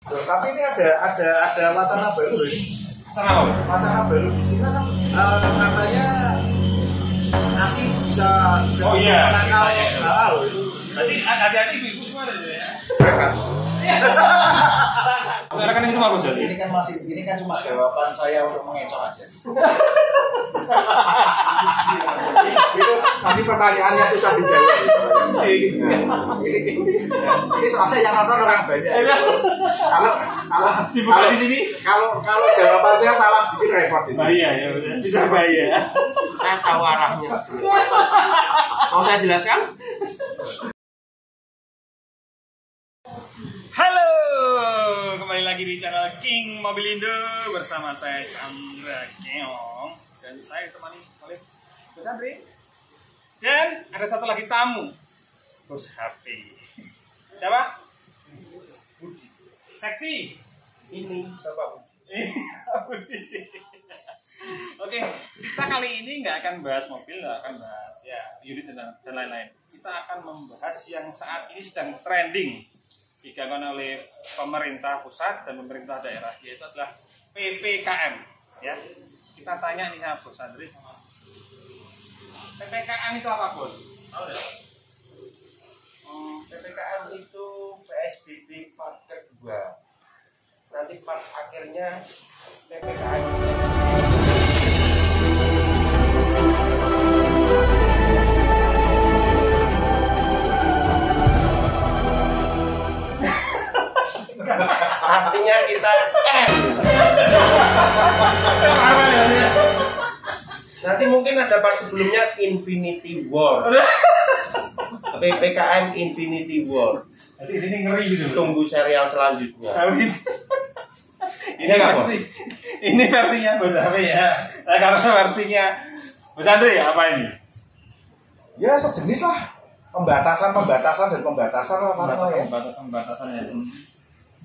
Loh, tapi ini ada wacana baru ini. Wacana baru di Cina kan katanya nasi bisa menangkal halal itu. Berarti hati-hati ibu semua ada ya. Kan ini semua bos. Ini kan cuma jawaban saya untuk mengecoh aja. Itu nanti pertanyaannya susah dijawab. Ini soalnya yang nonton orang banyak. Kalau di sini, kalau jawaban saya salah sedikit repot di sini. bahaya ya udah. Bisa bahaya. Saya tahu arahnya. Mau saya jelaskan? Halo, kembali lagi di channel King Mobilindo bersama saya Chandra Keong dan saya ditemani oleh Bos Andri dan ada satu lagi tamu, Bos HP. Siapa? Budi. Seksi. Ini Siapa? Budi. Oke, kita kali ini nggak akan bahas mobil, nggak akan bahas ya unit dan lain-lain. Kita akan membahas yang saat ini sedang trending diganggu oleh pemerintah pusat dan pemerintah daerah, yaitu adalah PPKM. Ya, kita tanya nih sama Bos Andri, PPKM itu apa, Bos? Tahu nggak? PPKM itu PSBB part kedua. Nanti part akhirnya PPKM. Artinya kita nanti mungkin ada part sebelumnya Infinity War. PPKM Infinity War. Jadi ini ngeri gitu. Tunggu serial selanjutnya. Tahu gitu. Ini nggak, Bos? Ini versinya Bos apa ya? Nah, karena versinya Bos Andri apa ini? Ya sejenis lah. Pembatasan dan pembatasan lah. Pembatasan ya.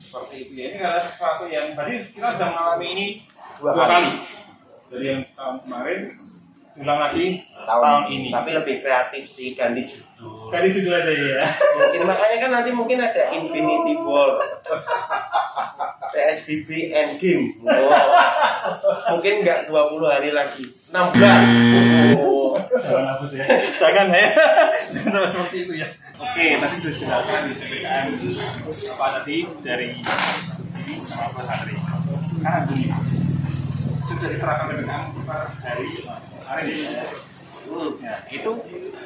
Seperti itu ya. Ini adalah sesuatu yang tadi kita sudah mengalami ini dua kali. Dari yang tahun kemarin, ulang lagi tahun ini. Tapi lebih kreatif sih, ganti judul. Ganti judul aja ya. Mungkin makanya kan nanti mungkin ada Infinity War, PSBB Endgame. Oh. Mungkin nggak 20 hari lagi, 6 bulan. Oh. Jangan hapus ya. Jangan ya. Jangan seperti itu ya. Oke, tadi sudah dijelaskan di PPKM apa tadi dari ini sama Mas Andri. Sekarang gini, sudah diterapkan PPKM per hari kemarin ya. Ya, itu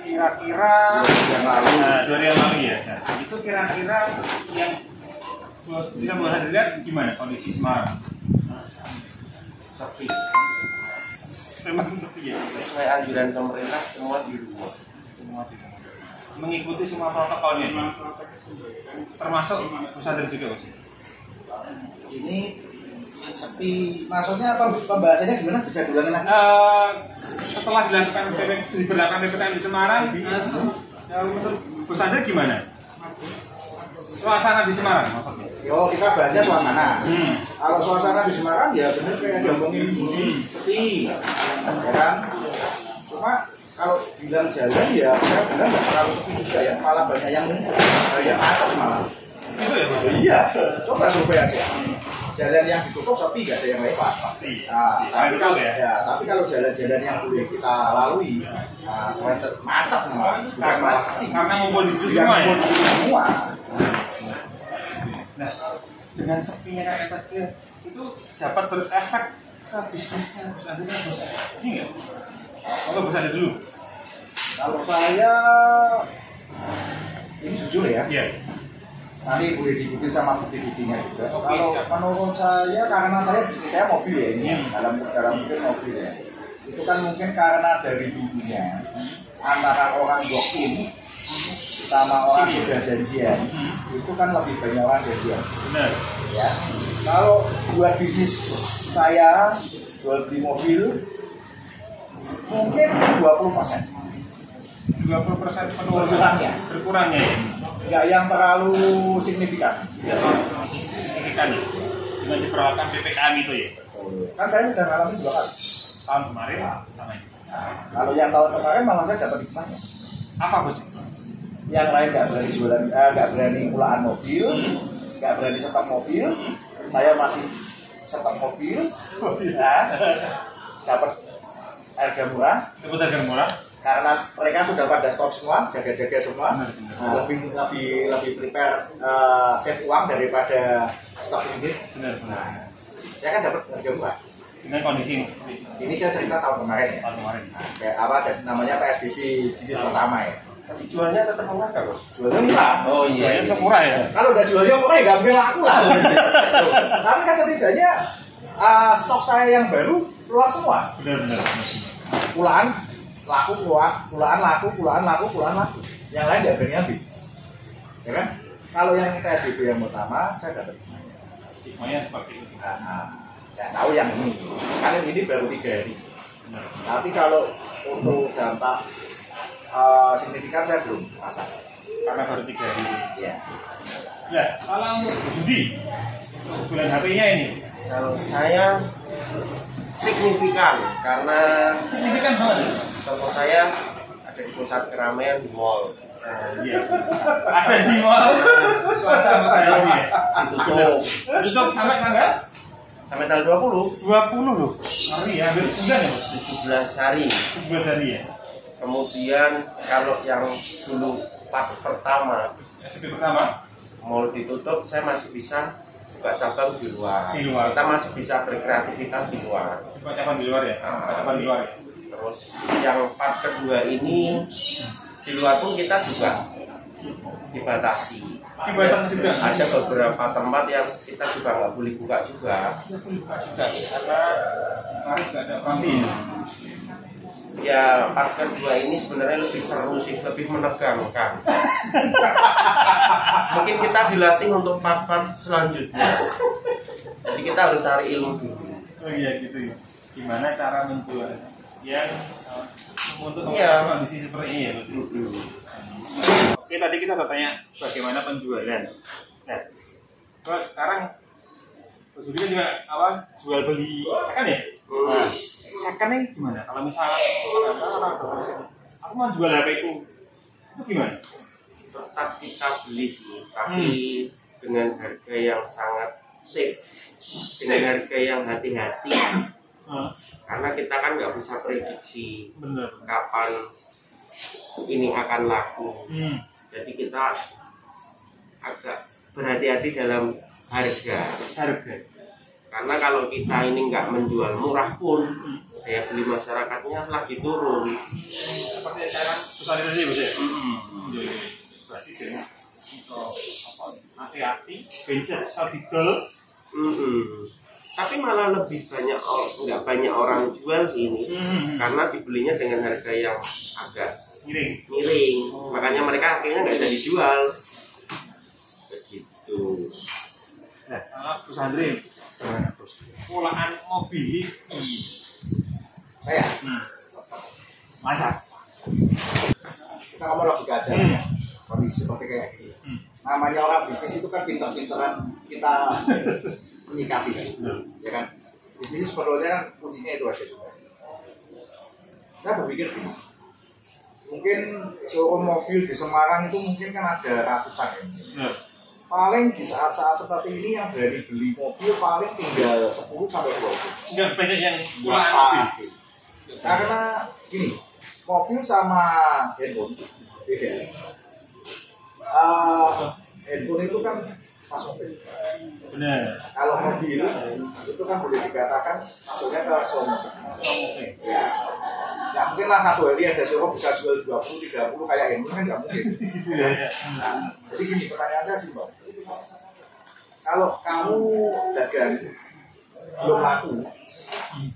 kira-kira 2 hari yang lalu ya. Nah, itu kira-kira yang tidak boleh dilihat gimana kondisi Semarang? Sepi. Memang sepi ya. Sesuai anjuran pemerintah semua di rumah. Semua tidak mengikuti semua protokolnya, termasuk pesantren juga, Bos. Ini sepi, maksudnya pembahasannya gimana? Bisa diulangi lagi? Setelah diberlakukan PPKM di Semarang, menurut Bos Andri gimana? Suasana di Semarang maksudnya? Oh, kita bahasnya suasana. Kalau suasana di Semarang ya benar kayak ngomongin Budi, sepi, ya kan? Cuma kalau bilang jalan ya saya bilang nggak terlalu sepi juga ya, malah banyak yang macet malah. Itu ya, Bos? Iya, coba survei aja. Jalan yang ditutup sepi, nggak ada yang lewat. Nah, tapi kalau jalan-jalan yang boleh kita lalui, macet malah, bukan malah sepi. Karena ngumpul di situ semua ya? Semua. Nah, dengan sepinya kayak tadi itu dapat berefek ke bisnisnya Bos Andri kan, Bos? Ini nggak? Kalau Bos Andri dulu? Kalau saya ini jujur ya. Iya. Nanti boleh diikutin sama bukti-buktinya juga. Oke, Kalau siap. menurut saya, karena saya bisnis saya mobil ya ini, dalam mungkin mobil ya. Itu kan mungkin karena dari dulunya antara orang walk-in sama orang sudah janjian, itu kan lebih banyak orang janjian. Benar. Ya. Kalau buat bisnis saya jual beli mobil mungkin 20%. 20% Berkurangnya. Berkurangnya ya. Nggak yang terlalu signifikan. Ya, signifikan ya. Dengan diperlakukan PPKM itu ya. Kan saya udah ngalamin 2 kali. Tahun kemarin sama ini. Kalau yang tahun kemarin malah saya dapat hikmahnya. Apa, Bos? Yang lain nggak berani jualan, nggak berani pulaan mobil, nggak berani stok mobil, saya masih stok mobil, nah, dapat harga murah. Dapat harga murah. Karena mereka sudah pada stop semua, jaga-jaga semua, lebih prepare save uang daripada stok unit. Benar. Nah, saya kan dapat harga murah. Dengan kondisi ini. Ini saya cerita tahun kemarin ya. Tahun kemarin. Nah, kayak apa? Namanya PSBB jilid pertama ya. Tapi jualnya tetap murah kan, Bos? Jualnya murah. Oh Jualnya tetap murah ya. Kalau udah jualnya murah ya nggak mungkin laku lah. Tapi kan setidaknya stok saya yang baru keluar semua. Benar. Pulaan laku keluar, pulaan laku. Yang lain nggak berani habis. Ya kan? Kalau yang PSBB yang pertama saya dapat. Hikmahnya seperti itu. Ya tahu yang ini. Kan ini baru 3 hari. Tapi kalau untuk dampak signifikan saya belum pasang. Karena baru 3 hari. Ya. Ya, kalau untuk Budi, untuk bulan HP-nya ini, Kalau saya signifikan karena signifikan banget. toko saya ada di pusat keramaian di mall. Iya. Ada di mall. Suasana kayak ini. Ditutup Tutup sampai tanggal sampai tanggal 20. 20 loh. Hari ya, hampir bulan ya, Bos? 17 hari. 17 hari ya. Kemudian kalau yang dulu part pertama SP pertama mall ditutup, saya masih bisa buka cabang di luar. Di luar. Kita masih bisa berkreativitas di luar. Capan di luar ya. Capan di luar ya. Terus yang part kedua ini di luar pun kita juga dibatasi. Dibatasi juga. Ada beberapa tempat yang kita juga nggak boleh buka juga. Karena kemarin nggak ada operasi ya. Ya part kedua ini sebenarnya lebih seru sih, lebih menegangkan. Mungkin kita dilatih untuk part-part selanjutnya. Jadi kita harus cari ilmu dulu. Oh iya gitu ya. Gimana cara menjual yang untuk Iya. kondisi seperti ini ya. Oke, tadi kita udah tanya bagaimana penjualan. Nah, terus sekarang Budi kan juga apa jual beli second ya? Nah, second ini gimana? Kalau misalnya aku mau jual HP itu gimana? Tetap kita beli sih, tapi dengan harga yang sangat safe, dengan harga yang hati-hati. Karena kita kan nggak bisa prediksi Bener. kapan ini akan laku. Jadi kita agak berhati-hati dalam harga. Karena kalau kita ini nggak menjual murah pun, daya beli masyarakatnya lagi turun. Seperti yang sekarang susah tadi Bos ya? Berarti dengan hati-hati, bensin audible. Tapi malah lebih banyak nggak banyak orang jual sih ini, karena dibelinya dengan harga yang agak Miring. Makanya mereka akhirnya nggak jadi jual. Begitu. Nah, Bos Andre, polaan mobil ini Saya mantap. kita ngomong logika aja. Kondisi seperti kayak gini. Namanya orang bisnis itu kan pintar-pintaran kita menyikapi kan. Ya kan? Bisnis sebetulnya kan kuncinya itu aja juga. Saya berpikir gini. Mungkin showroom mobil di Semarang itu mungkin kan ada ratusan ya. Paling di saat-saat seperti ini yang berani beli mobil paling tinggal 10 sampai 20. Enggak banyak yang Nggak polaan mobil. pasti. Karena gini, mobil sama handphone beda. Handphone itu kan pas mobil. Benar. Kalau mobil itu kan boleh dikatakan masuknya ke showroom. Ya. Ya mungkin lah satu hari ada showroom bisa jual 20-30 kayak handphone kan nggak mungkin. Nah, jadi gini pertanyaan saya sih Bang. Kalau kamu dagang belum laku,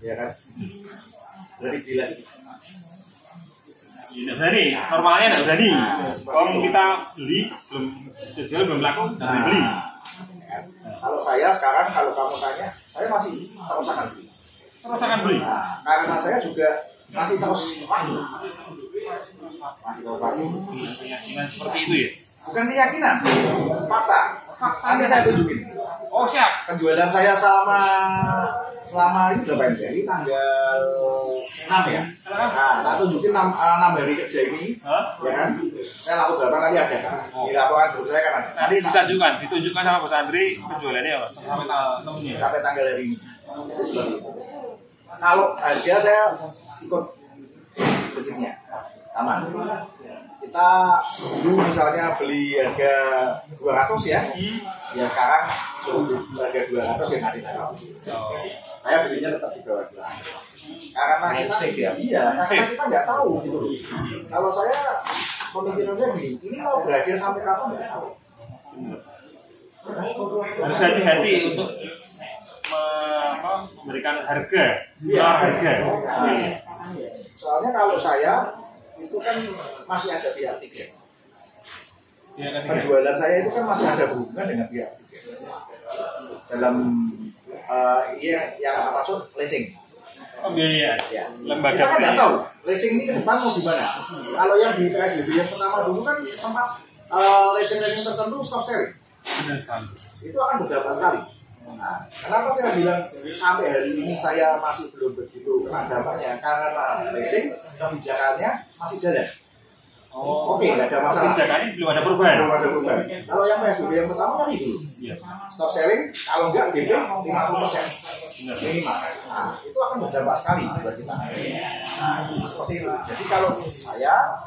ya kan? Berarti bila Tidak berani, normalnya tidak berani. Kalau kita beli belum jual belum laku, tidak beli. Kalau saya sekarang kalau kamu tanya, saya masih terus akan beli. Terus akan beli. Nah, karena saya juga masih terus laku. Masih terus laku. Keyakinan seperti itu ya. Bukan keyakinan, fakta. Nanti saya tunjukin. Oh siap. Penjualan saya selama selama ini berapa ini tanggal 6 ya. Nah, tak tunjukin 6 hari kerja ini, ya kan? Saya laku berapa nanti ada kan? Di laporan grup saya kan ada. Nanti ditunjukkan sama Bos Andri penjualannya apa? Sampai tanggal hari ini. Jadi seperti itu. Kalau harga saya ikut budgetnya sama. Kita dulu misalnya beli harga 200 ya, ya sekarang harga 200 yang ada. Saya belinya tetap di bawah 200. Karena kita, iya, karena kita nggak tahu gitu. Kalau saya pemikirannya gini, ini mau berakhir sampai kapan nggak tahu. Harus hati-hati untuk memberikan harga. Iya, harga. Soalnya kalau saya itu kan masih ada pihak tiga. Penjualan saya itu kan masih ada hubungan dengan pihak tiga. Dalam yang apa maksud leasing. Oh iya. Ya. Lembaga. Kita kan nggak tahu leasing ini ke depan mau gimana. Kalau yang di PSBB yang pertama dulu kan sempat leasing tertentu stop selling. Benar sekali. Itu akan beberapa sekali. Nah, kenapa saya bilang sampai hari ini saya masih belum begitu kena dampaknya? Karena leasing kebijakannya masih jalan. Oh, oke, nggak ada masalah. Kebijakannya belum ada perubahan. Belum ada perubahan. Kalau yang PSBB yang pertama kan itu, stop selling, kalau enggak DP 50% minimal. Nah, itu akan berdampak sekali buat kita. Seperti itu. Jadi kalau saya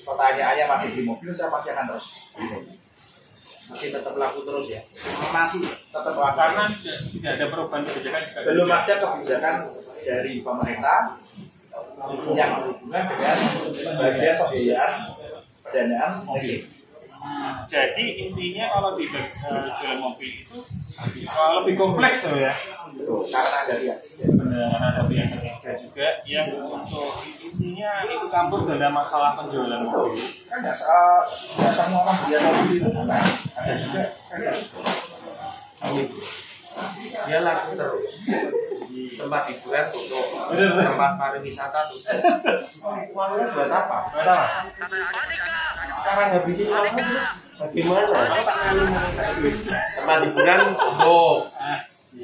pertanyaannya masih di mobil, saya pasti akan terus di mobil. Masih tetap laku terus ya. Masih tetap laku. Karena tidak ada perubahan kebijakan juga. Belum ada kebijakan dari pemerintah yang berhubungan dengan bagian pembiayaan pendanaan leasing. Jadi intinya kalau di jualan mobil itu lebih kompleks loh ya. Betul, karena ada pihak tiga. Benar, ada pihak ketiga juga yang untuk intinya ikut campur dalam masalah penjualan mobil. Kan nggak semua orang beli mobil itu kan ada juga. Dia laku terus. Tempat hiburan tutup, tempat pariwisata tutup. Uangnya buat apa? Cara ngabisin uangnya terus bagaimana? Tempat hiburan tutup,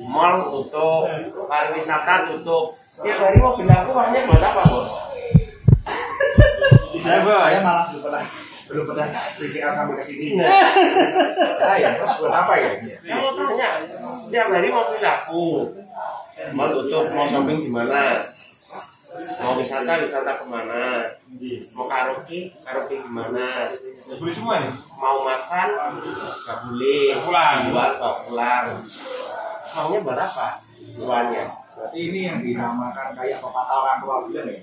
mall tutup, pariwisata tutup. Tiap hari mau bilang uangnya buat apa, Bos? Saya malah belum pernah pikiran sampai ke sini. Nah, ya terus buat apa ya? Kamu tanya, tiap hari mau laku, mau tutup, mau shopping di mana, mau wisata kemana, mau karaoke di mana, Boleh semua nih. mau makan nggak boleh, pulang. Maunya buat apa? Uangnya. Berarti ini yang dinamakan kayak pepatah orang tua bilang ya.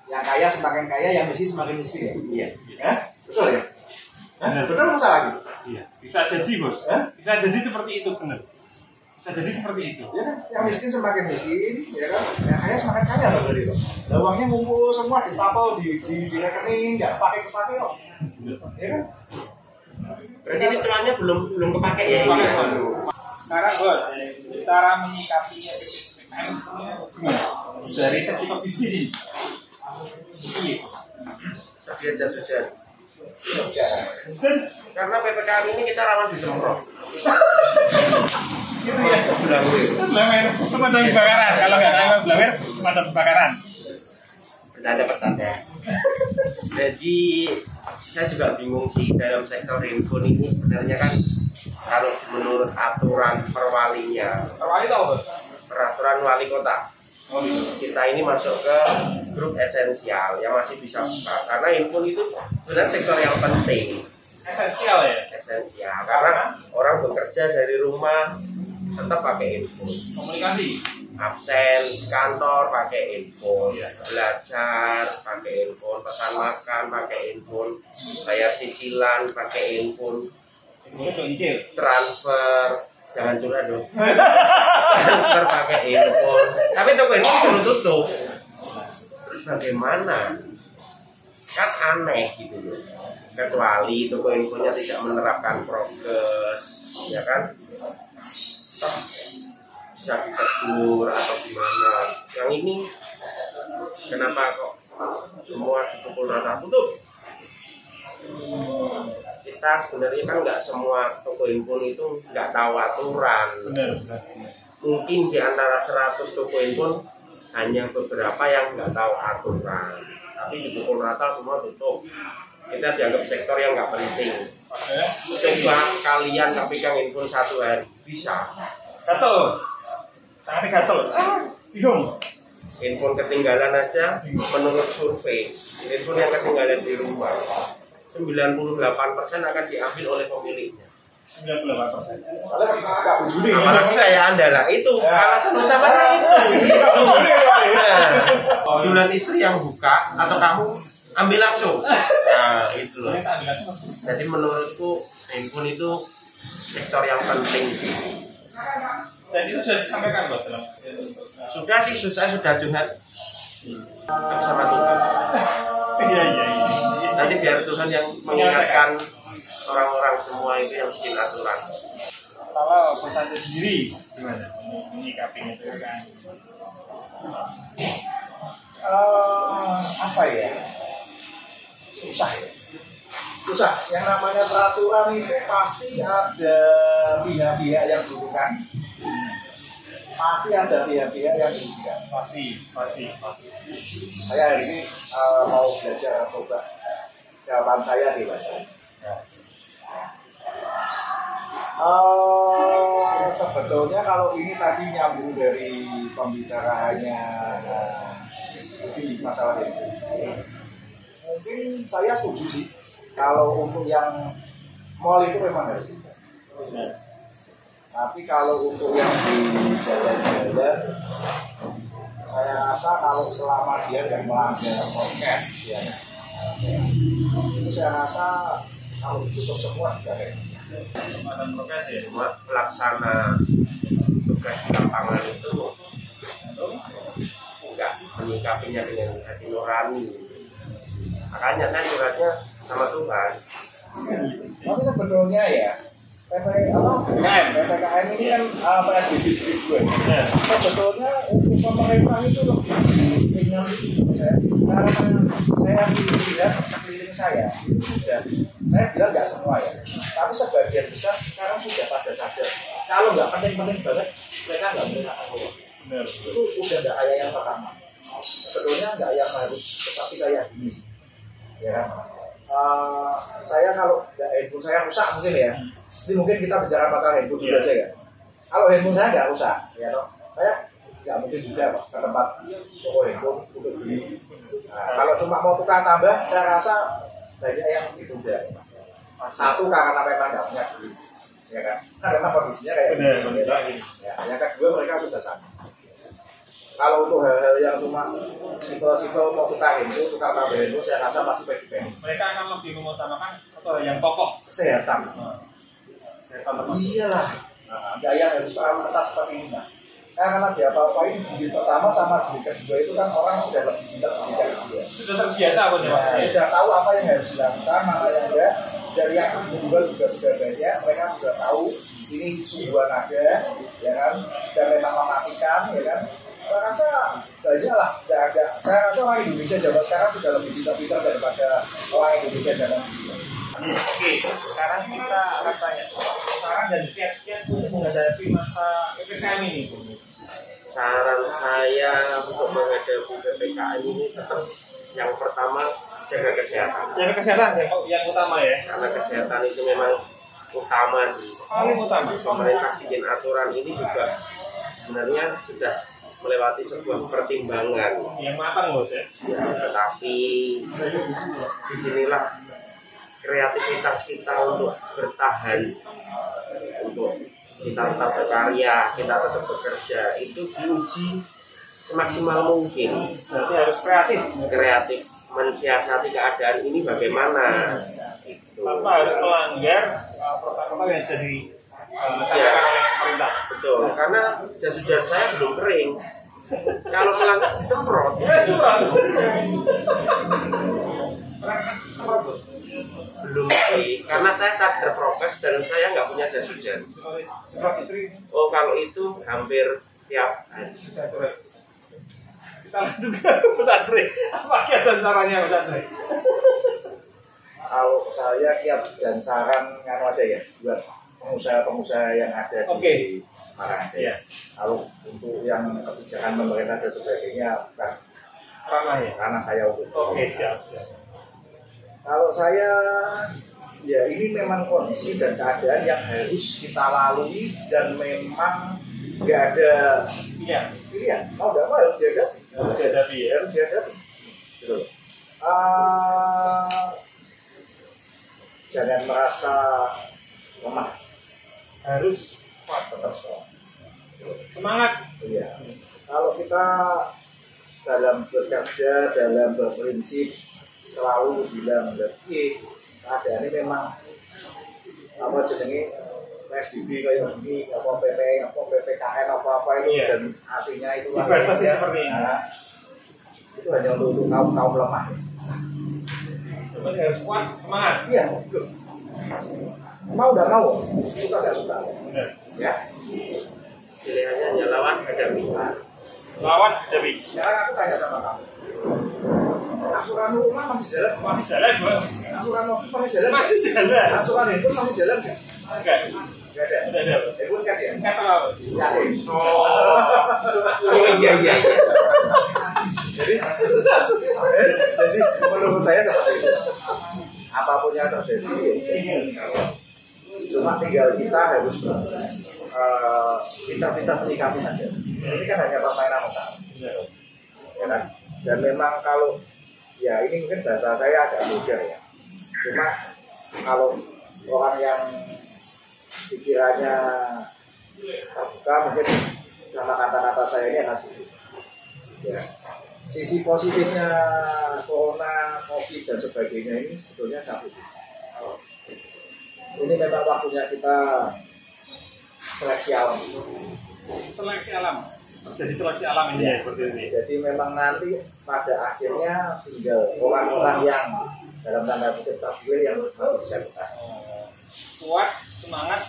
Yang kaya semakin kaya, yang miskin semakin miskin ya. Iya. Ya? Betul ya? Betul apa salah gitu? Iya. Bisa jadi bos. Bisa jadi seperti itu benar. Bisa jadi seperti itu. Ya kan? Yang miskin semakin miskin, ya kan? Yang kaya semakin kaya loh dari itu. Nah, uangnya ngumpul semua di stapel di rekening, nggak kepake kok. Ya kan? Berarti ini cuannya belum kepake ya? Pakai dulu. Sekarang bos, cara menyikapinya PPKM gimana? Dari segi bisnis ini. Sekian jas hujan. Karena PPKM ini kita rawan disemprot. Gitu ya. Pemadam kebakaran. Kalau nggak tahu belawir, pemadam kebakaran. Bercanda. Jadi saya juga bingung sih dalam sektor handphone ini sebenarnya kan kalau menurut aturan perwalinya. Perwali tahu bos? Peraturan wali kota. Kita ini masuk ke grup esensial yang masih bisa buka karena handphone itu sebenarnya sektor yang penting. Esensial ya? Esensial karena orang bekerja dari rumah tetap pakai handphone. Komunikasi. Absen kantor pakai handphone, belajar pakai handphone, pesan makan pakai handphone, bayar cicilan pakai handphone, transfer jangan curhat dong. Transfer pakai handphone. Tapi toko ini suruh tutup. Terus bagaimana? Kan aneh gitu loh. Kecuali toko infonya tidak menerapkan prokes, ya kan? Bisa ditegur atau gimana. Yang ini kenapa kok semua dipukul rata tutup? Kita sebenarnya kan nggak semua toko handphone itu nggak tahu aturan. Benar. mungkin di antara 100 toko handphone hanya beberapa yang nggak tahu aturan, tapi di pukul rata semua tutup. Kita dianggap sektor yang nggak penting. Coba kalian nggak pegang handphone 1 hari, bisa? Gatel, tangannya gatel. Bingung. Handphone ketinggalan aja, menurut survei, handphone yang ketinggalan di rumah 98% akan diambil oleh pemiliknya. 98%. Kalau nggak bujuni ya. Apalagi kayak Anda lah, itu alasan utamanya itu. Nggak bujuni ya, Pak. Bulan istri yang buka atau kamu ambil langsung. Nah, itu loh. Jadi menurutku handphone itu sektor yang penting. Dan itu sudah disampaikan Bos dalam Sudah sih, saya sudah curhat sama Tuhan. iya. Nanti biar Tuhan yang mengingatkan orang-orang semua itu yang bikin aturan. Kalau pesan sendiri gimana menyikapinya itu kan? Apa ya? Susah ya. Susah. Yang namanya peraturan itu pasti ada pihak-pihak yang dirugikan. Pasti ada pihak-pihak yang dirugikan. Pasti. Saya hari ini mau belajar coba jawaban saya di bahasa. Sebetulnya kalau ini tadi nyambung dari pembicaraannya di masalah ini, mungkin saya setuju sih kalau untuk yang mall itu memang harus dibuka. Tapi kalau untuk yang di jalan-jalan, saya rasa kalau selama dia tidak melanggar prokes ya, itu saya rasa kalau ditutup semua juga kayak Semacam prokes ya. Cuma pelaksana tugas di lapangan itu enggak menyikapinya dengan hati nurani. Makanya saya curhatnya sama Tuhan. Tapi sebetulnya ya PPKM ini kan PSBB jilid 2. Sebetulnya untuk pemerintah itu lebih ringan karena saya lihat sekeliling saya itu sudah, saya bilang nggak semua ya, tapi sebagian besar sekarang sudah pada sadar kalau nggak penting-penting banget mereka nggak boleh keluar. Itu udah nggak kayak yang pertama. Sebetulnya nggak yang harus seperti kayak gini sih. Ya, saya kalau handphone saya rusak mungkin ya. Jadi mungkin kita bicara masalah handphone dulu aja ya. Kalau handphone saya nggak rusak, ya toh, saya nggak mungkin juga Pak, ke tempat toko handphone untuk beli. Nah, kalau cuma mau tukar tambah, saya rasa banyak yang ditunda. Satu karena memang nggak punya duit, ya kan? Karena kondisinya kayak gini. Ya, yang kedua mereka sudah sama. Kalau untuk hal-hal yang cuma simpel-simpel mau tukar handphone, tukar tambah handphone, saya rasa masih baik-baik. Mereka akan lebih mengutamakan atau yang pokok Kesehatan. Iyalah, nggak yang harus ketat seperti ini. Nah, karena dia apa-apain jilid pertama sama jilid kedua itu kan orang sudah lebih pintar jilid kedua. sudah terbiasa Bos ya. Sudah tahu apa yang harus dilakukan, mana yang enggak. Dari yang kedua juga sudah banyak, mereka sudah tahu ini sebuah nada, ya kan, dan memang mematikan, ya kan. Saya rasa banyak lah, saya rasa orang Indonesia zaman sekarang sudah lebih pintar-pintar daripada orang Indonesia zaman dulu. Oke, sekarang kita akan tanya saran dan kiat-kiat untuk menghadapi masa PPKM ini. Saran saya untuk menghadapi PPKM ini tetap yang pertama jaga kesehatan. Jaga kesehatan yang utama ya. Karena kesehatan itu memang utama sih. Paling utama. Pemerintah bikin aturan ini juga sebenarnya sudah melewati sebuah pertimbangan. Yang matang Bos ya. Ya, tetapi disinilah kreativitas kita untuk bertahan, untuk kita tetap berkarya, kita tetap bekerja, itu diuji semaksimal mungkin. Berarti harus kreatif. Mensiasati keadaan ini bagaimana. Tanpa harus melanggar protokol yang sudah dicanangkan oleh pemerintah. Betul, karena jas hujan saya belum kering. Kalau melanggar disemprot. Belum sih, karena saya sadar prokes dan saya nggak punya jas hujan. Oh, kalau itu hampir tiap hari. Kita lanjut ke Mas Andre. Apa kiat dan sarannya Mas Andre? Kalau saya kiat dan saran nganu aja ya buat pengusaha-pengusaha yang ada di Semarang aja. Iya. Kalau untuk yang kebijakan pemerintah dan sebagainya bukan ranah saya untuk. Oke, siap. Kalau saya ya ini memang kondisi dan keadaan yang harus kita lalui dan memang nggak ada pilihan. Mau nggak mau harus dihadapi. Harus dihadapi ya. Harus dihadapi. Gitu. Jangan merasa lemah. Harus Tetap strong. semangat. Iya. Kalau kita dalam bekerja, dalam berprinsip selalu bilang keadaan ini memang apa jenenge PSBB kayak gini, apa PPKN apa itu Iya. dan artinya itu Dibatasi seperti ini. Itu hanya untuk kaum lemah. Berarti harus kuat, semangat. Iya, betul. Mau nggak mau, suka nggak suka. Benar. Ya. Pilihannya hanya lawan hadapi. Lawan hadapi. Sekarang aku tanya sama kamu. Angsuran rumah masih jalan? Masih jalan, Bos. Angsuran mobil masih jalan? Masih jalan. Angsuran handphone masih jalan nggak? Enggak. Nggak ada. Udah ada. Handphone cash ya? Enggak salah. Yakin. Oh iya. Jadi menurut saya seperti itu. Apapun yang terjadi, cuma tinggal kita harus pintar-pintar menyikapi aja. Ini kan hanya permainan besar, ya kan? Dan memang kalau ya ini mungkin bahasa saya agak vulgar ya. Cuma kalau orang yang pikirannya terbuka mungkin sama kata-kata saya ini akan setuju. Ya. Sisi positifnya corona, covid dan sebagainya ini sebetulnya satu. Ini memang waktunya kita seleksi alam. Seleksi alam. Jadi seleksi alam ini ya seperti ini. Jadi memang nanti pada akhirnya tinggal orang-orang yang dalam tanda kutip terpilih yang masih bisa kita. Kuat, semangat,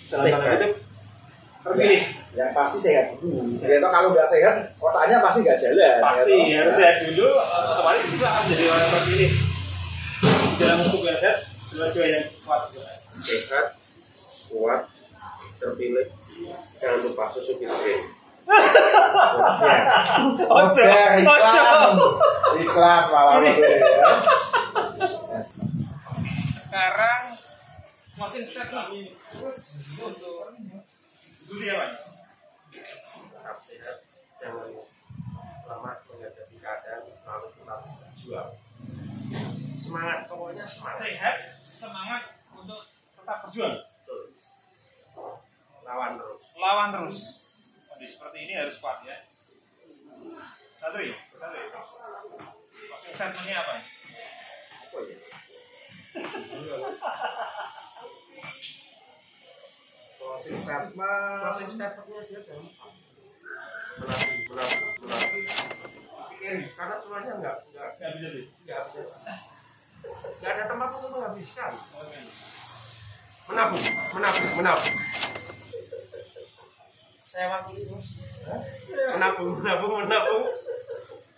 dalam Sehat. tanda kutip terpilih. Yang pasti sehat dulu. Jadi kalau nggak sehat, otaknya pasti nggak jalan. Pasti ya, harus sehat dulu, otomatis itu akan jadi orang yang terpilih. Dalam hukum yang sehat, jiwa yang kuat. Sehat, kuat, terpilih. Jangan lupa susu Fitrin. Ojo, iklan malah betul ya. Sekarang closing statement untuk dulu ya Pak. Tetap sehat, jangan lama menghadapi keadaan, selalu tetap berjuang. Semangat, pokoknya semangat. Sehat, semangat untuk tetap berjuang. Betul. Lawan terus. Lawan terus. Kondisi seperti ini harus kuat ya. Satri. Closing statementnya apa ya? Oh, iya. Closing statement. Closing statementnya dia gampang. Menabung. Karena semuanya nggak Nggak bisa. nggak ada tempat untuk menghabiskan. Menabung. Saya wakili Bos. Menabung.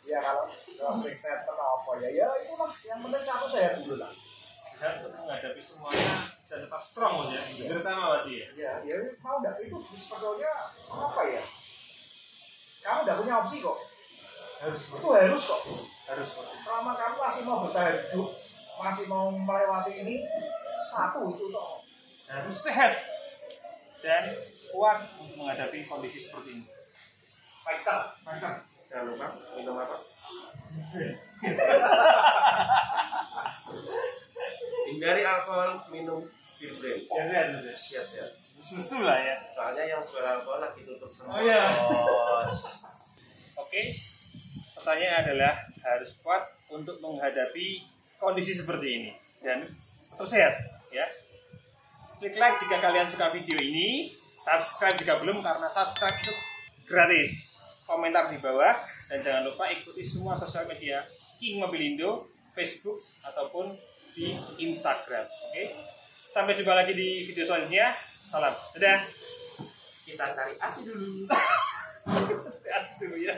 Ya kalau closing statement apa ya? Ya itulah yang penting satu sehat dulu lah. Sehat untuk menghadapi semuanya dan tetap strong ya. Bersama berarti ya. Ya mau nggak itu sebetulnya apa ya? Kamu nggak punya opsi kok. Itu harus kok. Harus. Selama kamu masih mau bertahan hidup, masih mau melewati ini, satu itu toh. Harus sehat dan kuat untuk menghadapi kondisi seperti ini. Fighter. Jangan lupa minum apa? Hindari alkohol, minum bir brand. Ya. Susu lah ya. Soalnya yang jual alkohol lagi tutup semua. Oh iya. Oke. Pesannya adalah harus kuat untuk menghadapi kondisi seperti ini dan tetap sehat ya. Klik like jika kalian suka video ini, subscribe jika belum karena subscribe itu gratis. Komentar di bawah dan jangan lupa ikuti semua sosial media King Mobilindo, Facebook ataupun di Instagram. Oke. Sampai jumpa lagi di video selanjutnya. Salam. Dadah. Kita cari asi dulu. Asik dulu ya.